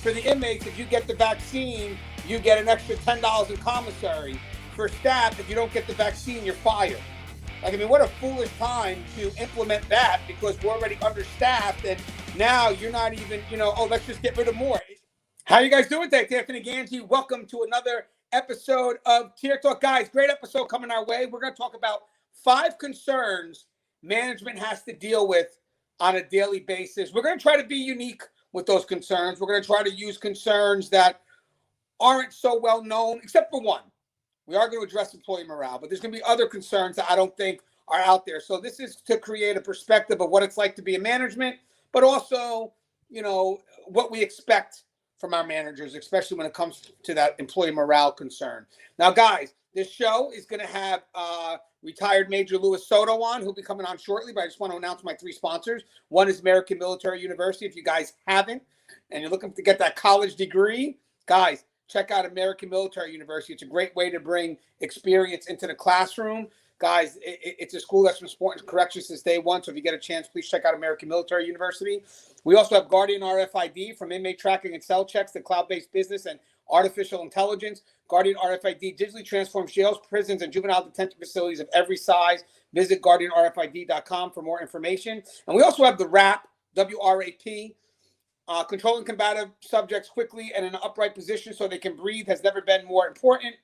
for the inmates, if you get the vaccine, you get an extra $10 in commissary. For staff, if you don't get the vaccine, you're fired. Like, I mean, what a foolish time to implement that, because we're already understaffed, and now you're not even, oh, let's just get rid of more. How you guys doing today? Anthony Gangi. Welcome to another episode of Tier Talk. Guys, great episode coming our way. We're going to talk about 5 concerns management has to deal with on a daily basis. We're going to try to be unique with those concerns. We're going to try to use concerns that aren't so well known, except for one. We are going to address employee morale, but there's going to be other concerns that I don't think are out there. So this is to create a perspective of what it's like to be in management, but also, what we expect from our managers, especially when it comes to that employee morale concern. Now, guys, this show is going to have retired Major Luis Soto on, who'll be coming on shortly, but I just want to announce my 3 sponsors. One is American Military University. If you guys haven't, and you're looking to get that college degree, guys, check out American Military University. It's a great way to bring experience into the classroom. Guys, it's a school that's been supporting corrections since day one. So if you get a chance, please check out American Military University. We also have Guardian RFID, from inmate tracking and cell checks to cloud-based business and artificial intelligence. Guardian RFID digitally transforms jails, prisons, and juvenile detention facilities of every size. Visit guardianrfid.com for more information. And we also have the WRAP, W-R-A-P. Controlling combative subjects quickly and in an upright position so they can breathe has never been more important.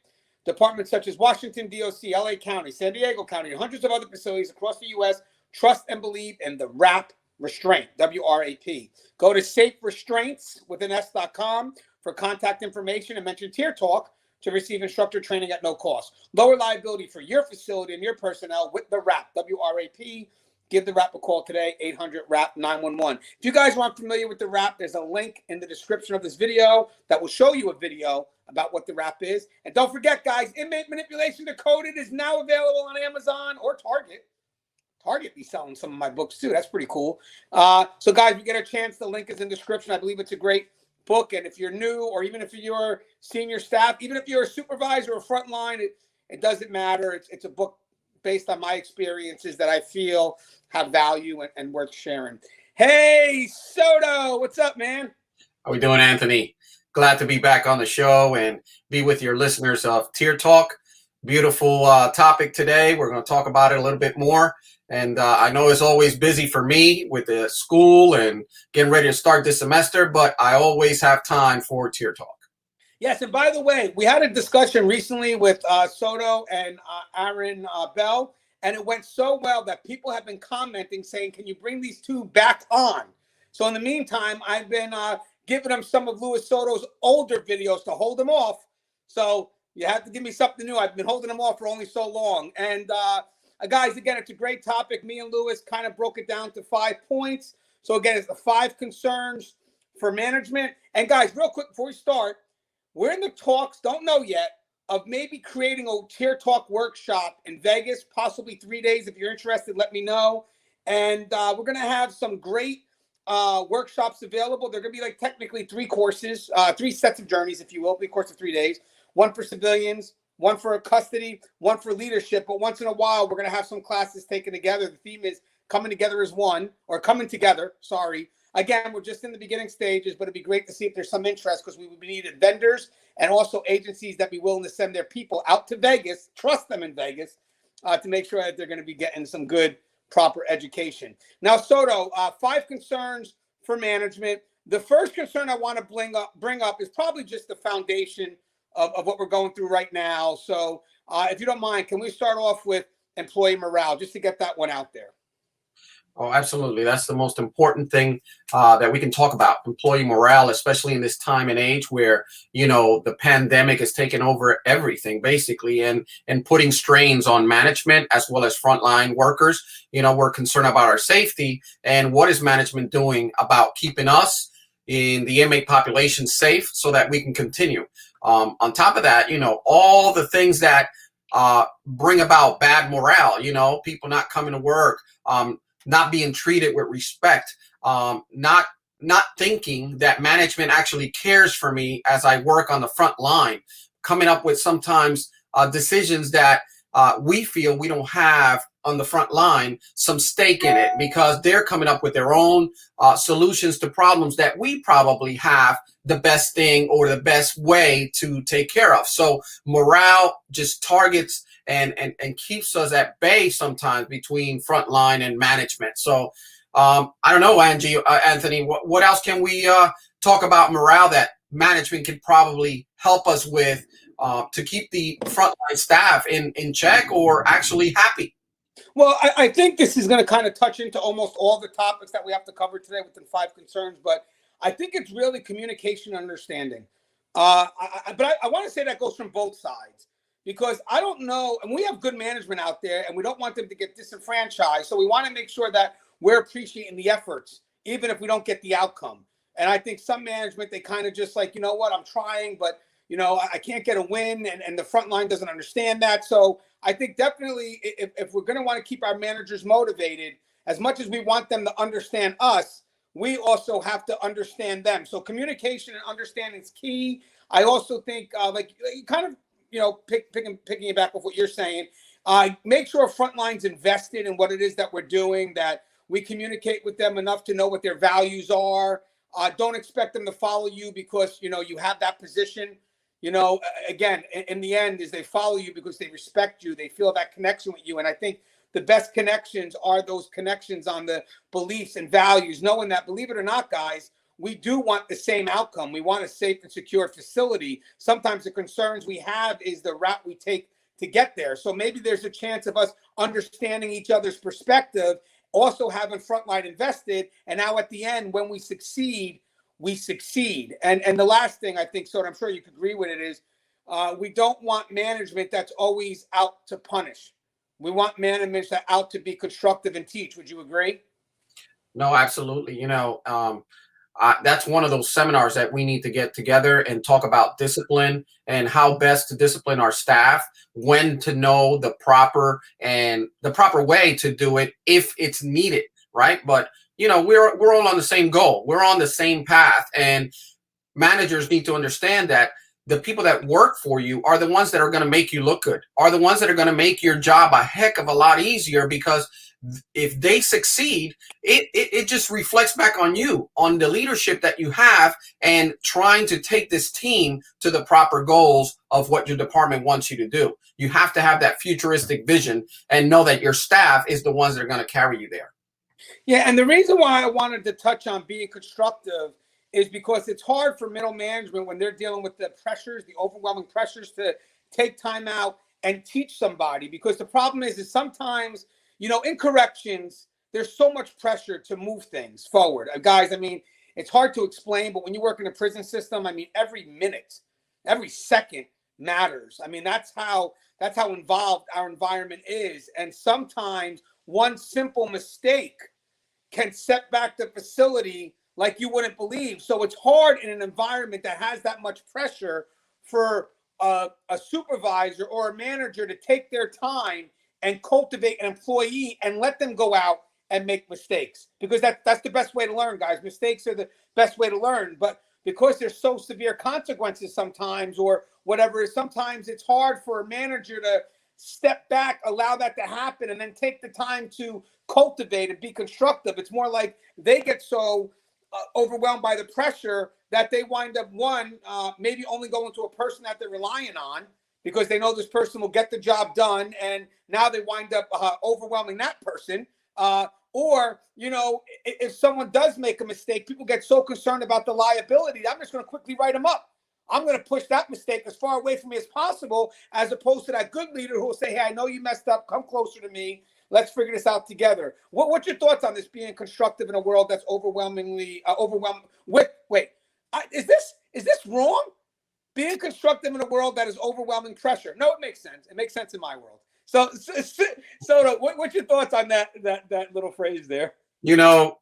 Departments such as Washington, DOC, LA County, San Diego County, and hundreds of other facilities across the U.S. trust and believe in the WRAP restraint, W-R-A-P. Go to saferestraints.com for contact information and mention Tier Talk to receive instructor training at no cost. Lower liability for your facility and your personnel with the WRAP, W-R-A-P. Give the WRAP a call today, 800-WRAP-911. If you guys aren't familiar with the WRAP, there's a link in the description of this video that will show you a video about what the WRAP is. And don't forget, guys, Inmate Manipulation Decoded is now available on Amazon or Target. Target be selling some of my books, too. That's pretty cool. So, guys, if you get a chance, the link is in the description. I believe it's a great book. And if you're new, or even if you're senior staff, even if you're a supervisor or frontline, it doesn't matter. It's a book based on my experiences that I feel have value and worth sharing. Hey, Soto, what's up, man? How we doing, Anthony? Glad to be back on the show and be with your listeners of Tier Talk. Beautiful topic today. We're going to talk about it a little bit more. And I know it's always busy for me with the school and getting ready to start this semester, but I always have time for Tier Talk. Yes, and by the way, we had a discussion recently with Soto and Aaron Bell, and it went so well that people have been commenting saying, can you bring these 2 back on? So in the meantime, I've been giving them some of Luis Soto's older videos to hold them off. So you have to give me something new. I've been holding them off for only so long. And guys, again, it's a great topic. Me and Luis kind of broke it down to 5 points. So again, it's the 5 concerns for management. And guys, real quick before we start, we're in the talks, don't know yet, of maybe creating a Tier Talk workshop in Vegas, possibly 3 days. If you're interested, let me know. And we're going to have some great workshops available. They're going to be like technically 3 courses, 3 sets of journeys, if you will, 3 courses of 3 days. 1 for civilians, 1 for custody, 1 for leadership. But once in a while, we're going to have some classes taken together. The theme is coming together as one, or coming together, sorry. Again, we're just in the beginning stages, but it'd be great to see if there's some interest, because we would need vendors and also agencies that be willing to send their people out to Vegas, trust them in Vegas, to make sure that they're going to be getting some good, proper education. Now, Soto, 5 concerns for management. The first concern I want to bring up is probably just the foundation of what we're going through right now. So if you don't mind, can we start off with employee morale, just to get that one out there? Oh, absolutely. That's the most important thing that we can talk about, employee morale, especially in this time and age where, the pandemic has taken over everything, basically, and putting strains on management as well as frontline workers. We're concerned about our safety, and what is management doing about keeping us in the inmate population safe so that we can continue. On top of that, all the things that bring about bad morale, people not coming to work, not being treated with respect, not thinking that management actually cares for me as I work on the front line, coming up with sometimes decisions that we feel we don't have on the front line some stake in it, because they're coming up with their own solutions to problems that we probably have the best thing or the best way to take care of. So morale just targets and keeps us at bay sometimes between frontline and management. So I don't know, Anthony, what else can we talk about morale that management can probably help us with to keep the frontline staff in check or actually happy? Well, I think this is going to kind of touch into almost all the topics that we have to cover today within 5 concerns, but I think it's really communication and understanding. But I want to say that goes from both sides, because I don't know, and we have good management out there, and we don't want them to get disenfranchised. So we want to make sure that we're appreciating the efforts, even if we don't get the outcome. And I think some management, they kind of just like, you know what, I'm trying, but I can't get a win, and the front line doesn't understand that. So I think definitely if we're going to want to keep our managers motivated, as much as we want them to understand us, we also have to understand them. So communication and understanding is key. I also think like kind of, picking it back with what you're saying, make sure frontline's invested in what it is that we're doing, that we communicate with them enough to know what their values are. Don't expect them to follow you because, you have that position. Again, in the end, is they follow you because they respect you. They feel that connection with you. And I think the best connections are those connections on the beliefs and values, knowing that, believe it or not, guys, we do want the same outcome. We want a safe and secure facility. Sometimes the concerns we have is the route we take to get there. So maybe there's a chance of us understanding each other's perspective, also having frontline invested. And now at the end, when we succeed, we succeed. And the last thing I think, so I'm sure you could agree with it, is we don't want management that's always out to punish. We want management that's out to be constructive and teach. Would you agree? No, absolutely. That's one of those seminars that we need to get together and talk about discipline and how best to discipline our staff, when to know the proper way to do it if it's needed, right? But we're all on the same goal. We're on the same path, and managers need to understand that the people that work for you are the ones that are going to make you look good, are the ones that are going to make your job a heck of a lot easier, because if they succeed, it just reflects back on you, on the leadership that you have, and trying to take this team to the proper goals of what your department wants you to do. You have to have that futuristic vision and know that your staff is the ones that are going to carry you there. Yeah, and the reason why I wanted to touch on being constructive is because it's hard for middle management when they're dealing with the pressures, the overwhelming pressures, to take time out and teach somebody. Because the problem is sometimes, in corrections, there's so much pressure to move things forward. Guys, it's hard to explain, but when you work in a prison system, every minute, every second matters. That's how involved our environment is. And sometimes one simple mistake can set back the facility like you wouldn't believe. So it's hard in an environment that has that much pressure for a supervisor or a manager to take their time and cultivate an employee and let them go out and make mistakes, because that's the best way to learn, guys. Mistakes are the best way to learn. But because there's so severe consequences sometimes, or whatever, sometimes it's hard for a manager to step back, allow that to happen, and then take the time to cultivate and be constructive. It's more like they get so overwhelmed by the pressure that they wind up maybe only going to a person that they're relying on, because they know this person will get the job done, and now they wind up overwhelming that person. Or if someone does make a mistake, people get so concerned about the liability, I'm just going to quickly write them up. I'm going to push that mistake as far away from me as possible, as opposed to that good leader who will say, hey, I know you messed up. Come closer to me. Let's figure this out together. What's your thoughts on this, being constructive in a world that's overwhelmingly overwhelmed with, is this wrong? Being constructive in a world that is overwhelming pressure. No, it makes sense. It makes sense in my world. So what's your thoughts on that little phrase there?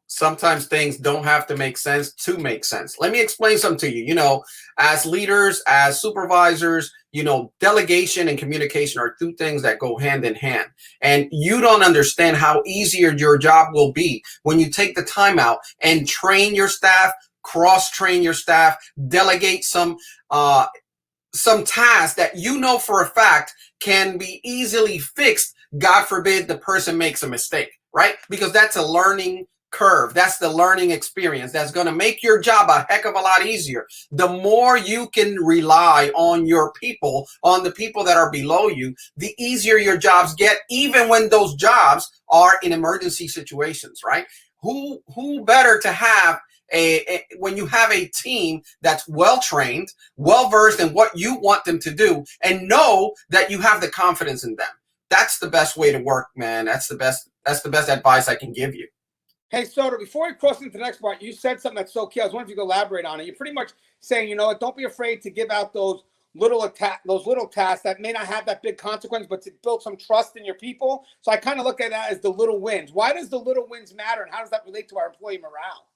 Sometimes things don't have to make sense to make sense. Let me explain something to you. As leaders, as supervisors, delegation and communication are two things that go hand in hand. And you don't understand how easier your job will be when you take the time out and train your staff, cross-train your staff, delegate some tasks that for a fact can be easily fixed God forbid the person makes a mistake, right? Because that's a learning curve. That's the learning experience that's going to make your job a heck of a lot easier. The more you can rely on your people, on the people that are below you, the easier your jobs get, even when those jobs are in emergency situations, right? Who better to have when you have a team that's well trained, well versed in what you want them to do, and know that you have the confidence in them. That's the best way to work, man. That's the best advice I can give you. Hey, Soto, before we cross into the next part, you said something that's so key. I was wondering if you could elaborate on it. You're pretty much saying, you know what, don't be afraid to give out those little tasks that may not have that big consequence, but to build some trust in your people. So I kind of look at that as the little wins. Why does the little wins matter, and how does that relate to our employee morale?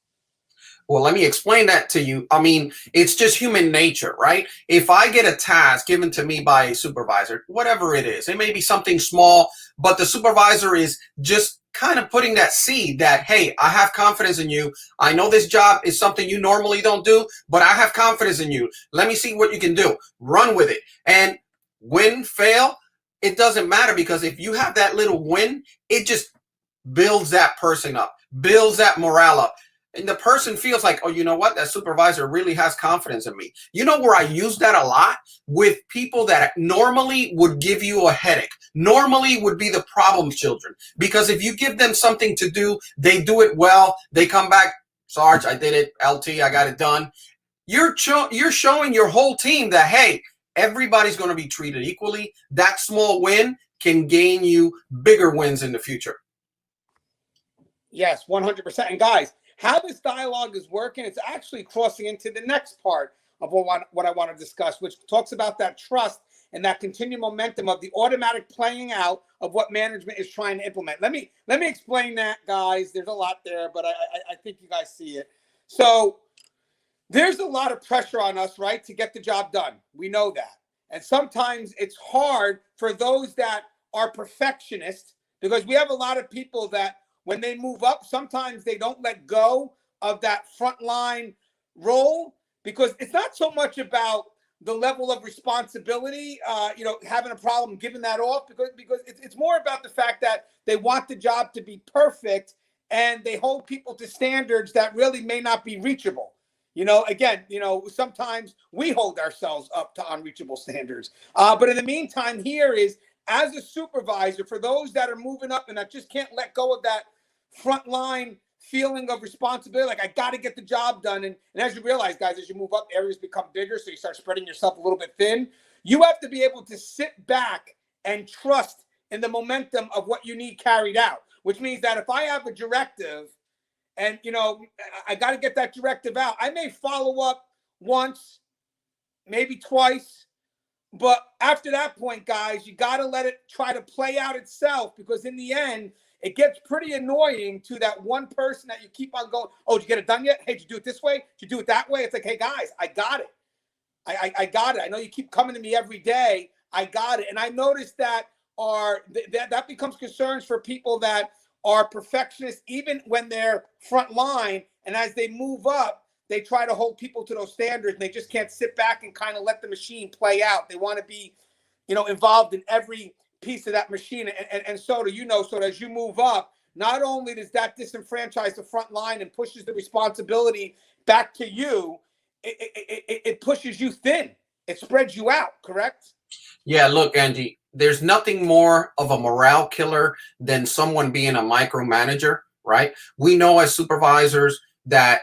Well, let me explain that to you. I mean, it's just human nature, right? If I get a task given to me by a supervisor, whatever it is, it may be something small, but the supervisor is just kind of putting that seed that, hey, I have confidence in you. I know this job is something you normally don't do, but I have confidence in you. Let me see what you can do. Run with it. And win, fail, it doesn't matter, because if you have that little win, it just builds that person up, builds that morale up. And the person feels like, oh, you know what? That supervisor really has confidence in me. You know where I use that a lot? With people that normally would give you a headache, normally would be the problem children. Because if you give them something to do, they do it well. They come back, Sarge, I did it. LT, I got it done. You're showing your whole team that, hey, everybody's going to be treated equally. That small win can gain you bigger wins in the future. Yes, 100%. And guys, how this dialogue is working, it's actually crossing into the next part of what I want to discuss, which talks about that trust and that continued momentum of the automatic playing out of what management is trying to implement. Let me explain that, guys. There's a lot there, but I think you guys see it. So there's a lot of pressure on us, right, to get the job done. We know that. And sometimes it's hard for those that are perfectionists, because we have a lot of people that when they move up, sometimes they don't let go of that frontline role, because it's not so much about the level of responsibility, having a problem giving that off, because it's more about the fact that they want the job to be perfect, and they hold people to standards that really may not be reachable. Sometimes we hold ourselves up to unreachable standards. But in the meantime, here is, as a supervisor, for those that are moving up and that just can't let go of that frontline feeling of responsibility, like I got to get the job done. And as you realize, guys, as you move up, areas become bigger, so you start spreading yourself a little bit thin. You have to be able to sit back and trust in the momentum of what you need carried out, which means that if I have a directive and, I got to get that directive out, I may follow up once, maybe twice. But after that point, guys, you got to let it try to play out itself, because in the end, it gets pretty annoying to that one person that you keep on going, oh, did you get it done yet? Hey, did you do it this way? Did you do it that way? It's like, hey, guys, I got it. I got it. I know you keep coming to me every day. I got it. And I noticed that that becomes concerns for people that are perfectionists, even when they're front line. And as they move up, they try to hold people to those standards, and they just can't sit back and kind of let the machine play out. They want to be, involved in every piece of that machine. And so as you move up, not only does that disenfranchise the front line and pushes the responsibility back to you, it pushes you thin. It spreads you out, correct? Yeah, look, Angie, there's nothing more of a morale killer than someone being a micromanager, right? We know as supervisors that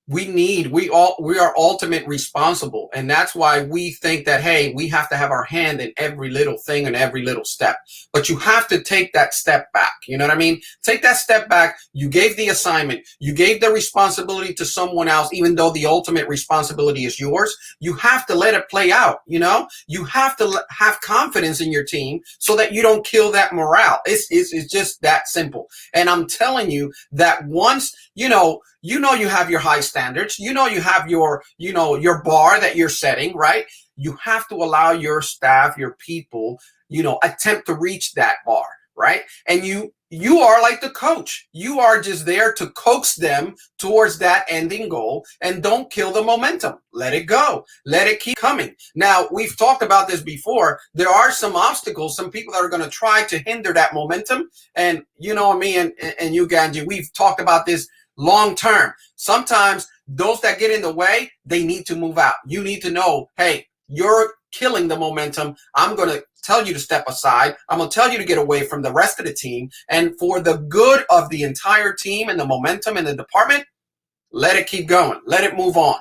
we are ultimate responsible, and that's why we think that, hey, we have to have our hand in every little thing and every little step. But you have to take that step back. You know what I mean? Take that step back. You gave the assignment, you gave the responsibility to someone else, even though the ultimate responsibility is yours. You have to let it play out. You have to have confidence in your team so that you don't kill that morale. It's just that simple. And I'm telling you that once you have your high standards, you have your bar that you're setting, right? You have to allow your staff, your people, attempt to reach that bar, right? And you are like the coach. You are just there to coax them towards that ending goal, and don't kill the momentum. Let it go. Let it keep coming. Now, we've talked about this before. There are some obstacles, some people that are going to try to hinder that momentum. And you know me and you, Ganji, we've talked about this long term. Sometimes those that get in the way, they need to move out. You need to know, hey, you're killing the momentum. I'm going to tell you to step aside. I'm going to tell you to get away from the rest of the team. And for the good of the entire team and the momentum in the department, let it keep going. Let it move on.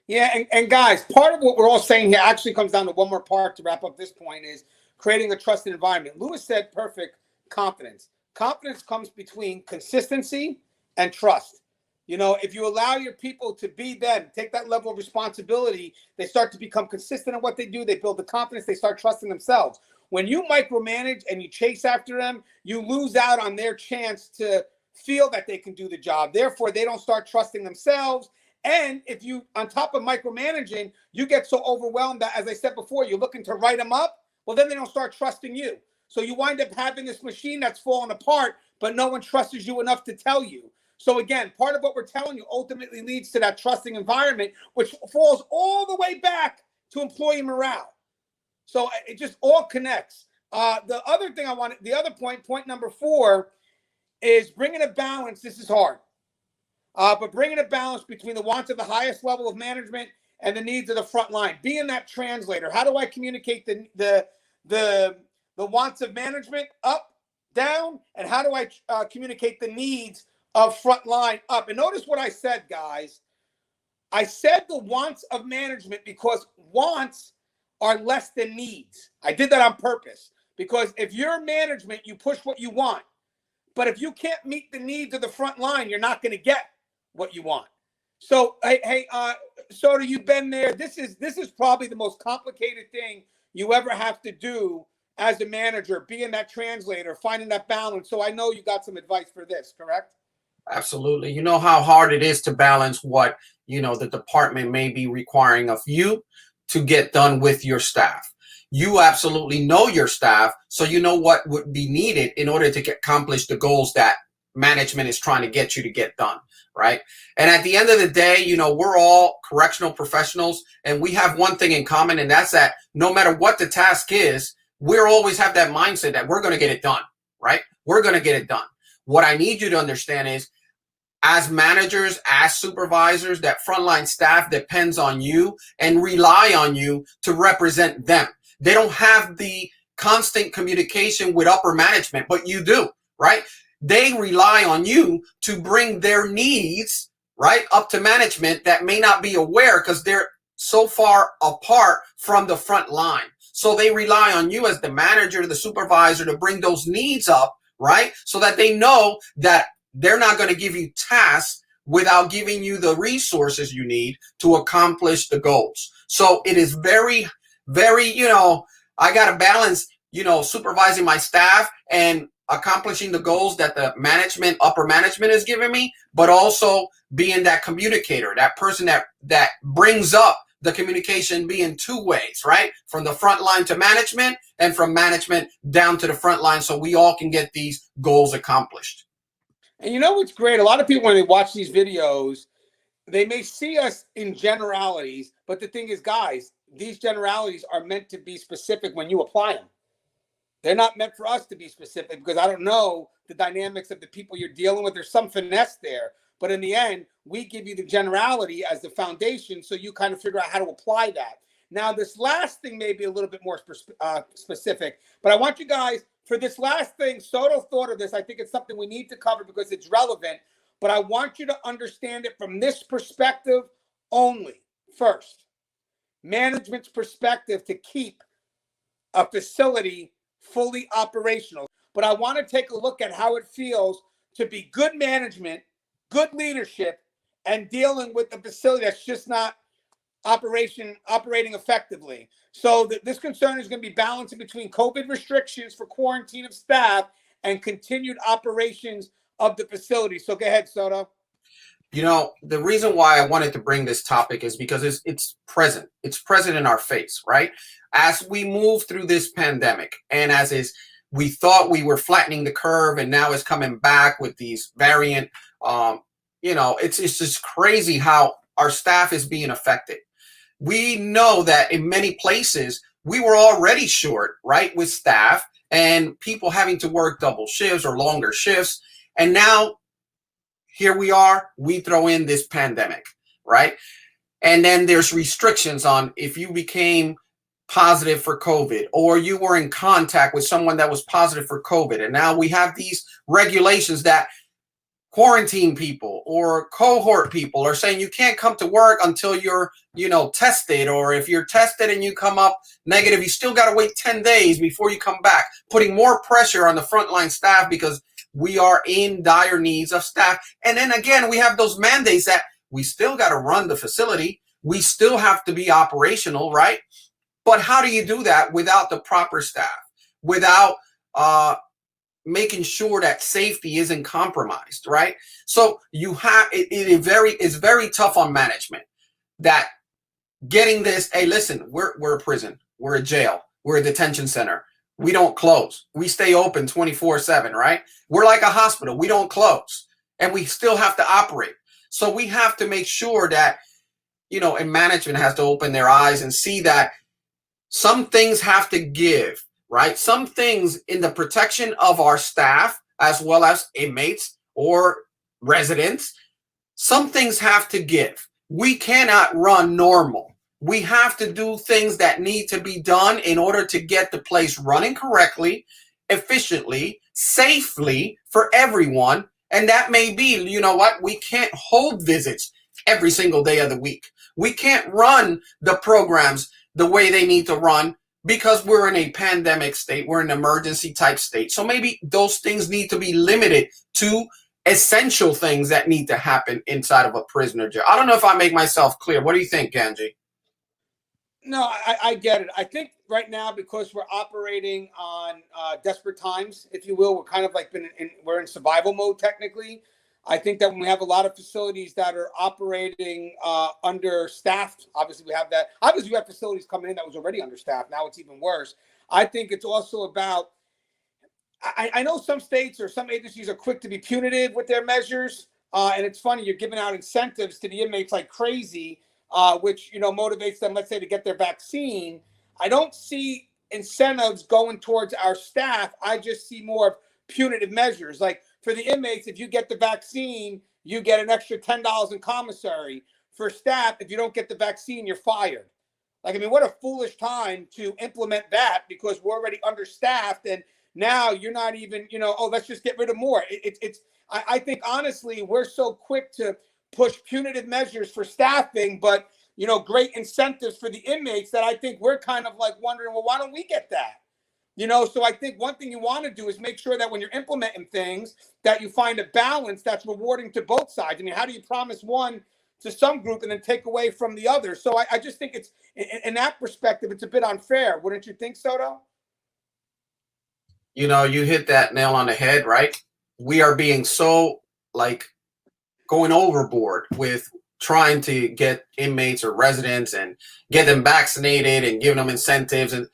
Yeah, and guys, part of what we're all saying here actually comes down to one more part to wrap up this point is creating a trusted environment. Lewis said perfect confidence. Confidence comes between consistency and trust. You know, if you allow your people to be them, take that level of responsibility, they start to become consistent in what they do. They build the confidence. They start trusting themselves. When you micromanage and you chase after them, you lose out on their chance to feel that they can do the job. Therefore, they don't start trusting themselves. And if you, on top of micromanaging, you get so overwhelmed that, as I said before, you're looking to write them up, well, then they don't start trusting you. So you wind up having this machine that's falling apart, but no one trusts you enough to tell you. So again, part of what we're telling you ultimately leads to that trusting environment, which falls all the way back to employee morale. So it just all connects. The other thing the other point number 4, is bringing a balance. This is hard, but bringing a balance between the wants of the highest level of management and the needs of the front line. Being that translator. How do I communicate the wants of management up, down, and how do I communicate the needs of frontline up? And notice what I said, guys. I said the wants of management because wants are less than needs. I did that on purpose because if you're management, you push what you want. But if you can't meet the needs of the front line, you're not going to get what you want. So, hey, Soto, you've been there. This is probably the most complicated thing you ever have to do as a manager, being that translator, finding that balance. So I know you got some advice for this, correct? Absolutely. You know how hard it is to balance what, the department may be requiring of you to get done with your staff. You absolutely know your staff, so you know what would be needed in order to accomplish the goals that management is trying to get you to get done, right? And at the end of the day, we're all correctional professionals, and we have one thing in common, and that's that no matter what the task is, we'll always have that mindset that we're going to get it done, right? We're going to get it done. What I need you to understand is, as managers, as supervisors, that frontline staff depends on you and rely on you to represent them. They don't have the constant communication with upper management, but you do, right? They rely on you to bring their needs, right, up to management that may not be aware because they're so far apart from the front line. So they rely on you as the manager, the supervisor, to bring those needs up, right? So that they know that they're not going to give you tasks without giving you the resources you need to accomplish the goals. So it is very, very, I got to balance, supervising my staff and accomplishing the goals that the upper management is giving me, but also being that communicator, that person that brings up the communication being 2 ways, right? From the front line to management and from management down to the front line so we all can get these goals accomplished. And you know what's great? A lot of people, when they watch these videos, they may see us in generalities, but the thing is, guys, these generalities are meant to be specific when you apply them. They're not meant for us to be specific because I don't know the dynamics of the people you're dealing with. There's some finesse there, but in the end, we give you the generality as the foundation so you kind of figure out how to apply that. Now, this last thing may be a little bit more specific, but I want you guys, for this last thing, Soto thought of this. I think it's something we need to cover because it's relevant, but I want you to understand it from this perspective only. First, management's perspective to keep a facility fully operational. But I want to take a look at how it feels to be good management, good leadership, and dealing with a facility that's just not operating effectively. So this concern is going to be balancing between COVID restrictions for quarantine of staff and continued operations of the facility. So go ahead, Soto. The reason why I wanted to bring this topic is because it's present. It's present in our face, right? As we move through this pandemic and as is we thought we were flattening the curve, and now it's coming back with these variant. It's just crazy how our staff is being affected. We know that in many places we were already short, right, with staff and people having to work double shifts or longer shifts. And now here we are, we throw in this pandemic, right? And then there's restrictions on if you became positive for COVID or you were in contact with someone that was positive for COVID. And now we have these regulations that quarantine people or cohort people are saying you can't come to work until you're, tested, or if you're tested and you come up negative, you still got to wait 10 days before you come back, putting more pressure on the frontline staff because we are in dire needs of staff. And then again, we have those mandates that we still got to run the facility. We still have to be operational, right? But how do you do that without the proper staff, without making sure that safety isn't compromised, right? So you have it's very tough on management that getting this. Hey, listen, we're a prison, we're a jail, we're a detention center. We don't close. We stay open 24/7, right? We're like a hospital. We don't close, and we still have to operate. So we have to make sure that and management has to open their eyes and see that some things have to give. Right? Some things in the protection of our staff, as well as inmates or residents, some things have to give. We cannot run normal. We have to do things that need to be done in order to get the place running correctly, efficiently, safely for everyone. And that may be, we can't hold visits every single day of the week. We can't run the programs the way they need to run, because we're in a pandemic state, we're in an emergency type state. So maybe those things need to be limited to essential things that need to happen inside of a prisoner jail. I don't know if I make myself clear. What do you think, Gangi? No, I get it. I think right now, because we're operating on desperate times, if you will, we're kind of like we're in survival mode technically. I think that when we have a lot of facilities that are operating understaffed, obviously we have that. Obviously, we have facilities coming in that was already understaffed. Now it's even worse. I think it's also about, I know some states or some agencies are quick to be punitive with their measures. And it's funny, you're giving out incentives to the inmates like crazy, which, motivates them, let's say, to get their vaccine. I don't see incentives going towards our staff. I just see more of punitive measures. Like, for the inmates, if you get the vaccine, you get an extra $10 in commissary. For staff, if you don't get the vaccine, you're fired. What a foolish time to implement that, because we're already understaffed, and now you're not even, let's just get rid of more. I think, honestly, we're so quick to push punitive measures for staffing, but, great incentives for the inmates, that I think we're kind of like wondering, well, why don't we get that? So I think one thing you want to do is make sure that when you're implementing things, that you find a balance that's rewarding to both sides. How do you promise one to some group and then take away from the other? So I just think it's, in that perspective, it's a bit unfair. Wouldn't you think, Soto? You hit that nail on the head, right? We are being so going overboard with trying to get inmates or residents and get them vaccinated and giving them incentives. And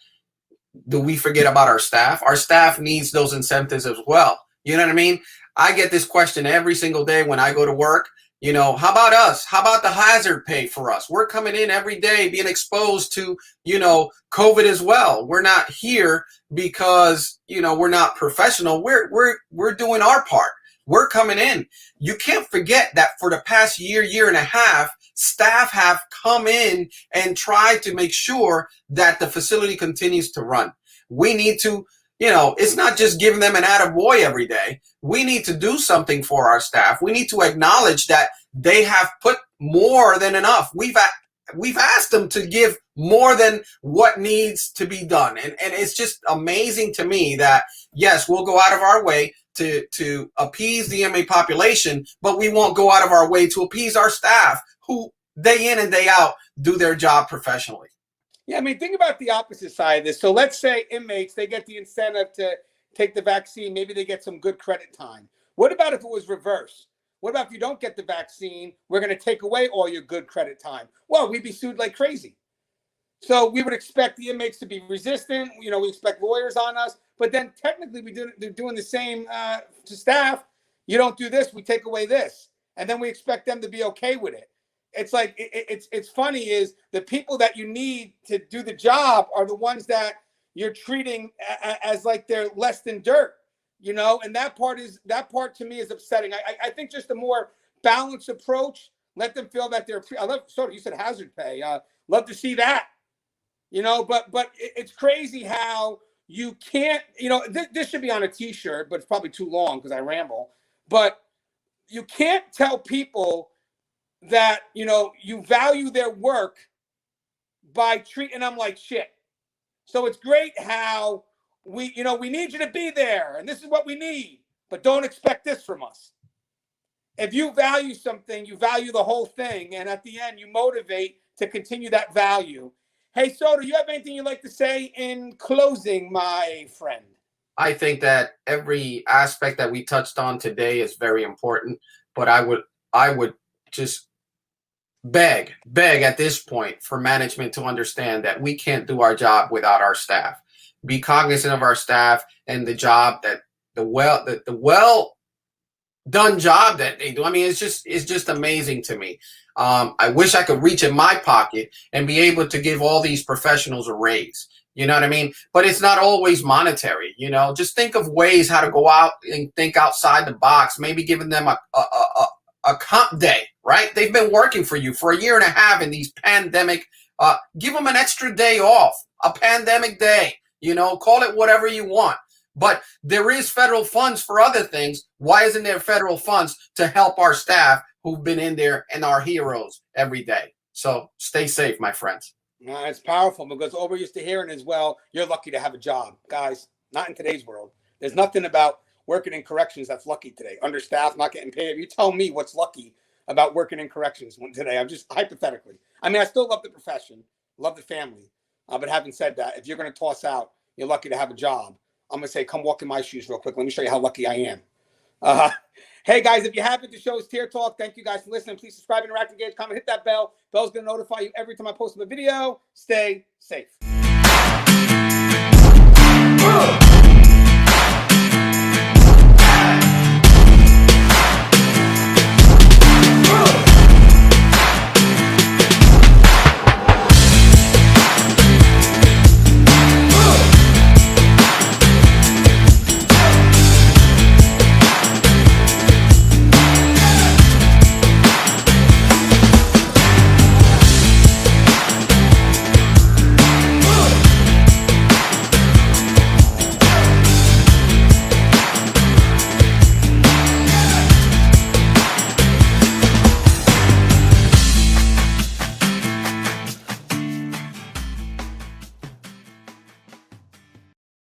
do we forget about our staff? Our staff needs those incentives as well. You know what I mean? I get this question every single day when I go to work. How about us? How about the hazard pay for us? We're coming in every day being exposed to, COVID as well. We're not here because, we're not professional. We're doing our part. We're coming in. You can't forget that for the past year and a half, staff have come in and tried to make sure that the facility continues to run. We need to, it's not just giving them an attaboy every day. We need to do something for our staff. We need to acknowledge that they have put more than enough. We've asked them to give more than what needs to be done. And it's just amazing to me that, yes, we'll go out of our way to appease the inmate population, but we won't go out of our way to appease our staff, who day in and day out do their job professionally. Yeah, think about the opposite side of this. So let's say inmates, they get the incentive to take the vaccine. Maybe they get some good credit time. What about if it was reverse? What about if you don't get the vaccine? We're going to take away all your good credit time. Well, we'd be sued like crazy. So we would expect the inmates to be resistant. We expect lawyers on us. But then technically they're doing the same to staff. You don't do this, we take away this. And then we expect them to be okay with it. It's like, it's funny is the people that you need to do the job are the ones that you're treating as like they're less than dirt, you know? And that part to me is upsetting. I think just a more balanced approach, let them feel that they're, I love, Soto, you said hazard pay. Love to see that, you know, but it's crazy how you can't, you know, this should be on a t-shirt, but it's probably too long because I ramble, but you can't tell people that, you know, you value their work by treating them like shit. So it's great how we need you to be there and this is what we need, but don't expect this from us. If you value something, you value the whole thing. And at the end, you motivate to continue that value. Hey, Soto, you have anything you'd like to say in closing, my friend? I think that every aspect that we touched on today is very important, but I would just beg at this point for management to understand that we can't do our job without our staff. Be cognizant of our staff and the job that the well done job that they do. I mean, it's just amazing to me. I wish I could reach in my pocket and be able to give all these professionals a raise. You know what I mean? But it's not always monetary. You know, just think of ways how to go out and think outside the box. Maybe giving them a comp day, right? They've been working for you for a year and a half in these pandemic. Give them an extra day off, a pandemic day. You know, call it whatever you want. But there is federal funds for other things. Why isn't there federal funds to help our staff who've been in there and our heroes every day? So stay safe, my friends. It's powerful because all we're used to hearing is, well, you're lucky to have a job. Guys, not in today's world. There's nothing about working in corrections that's lucky today. Understaffed, not getting paid. If you tell me what's lucky about working in corrections today, I'm just hypothetically. I mean, I still love the profession, love the family. But having said that, if you're going to toss out, you're lucky to have a job, I'm going to say, come walk in my shoes real quick. Let me show you how lucky I am. Hey, guys, if you haven't, the show is Tier Talk. Thank you guys for listening. Please subscribe, interact, engage, comment, hit that bell. Bell's going to notify you every time I post a video. Stay safe.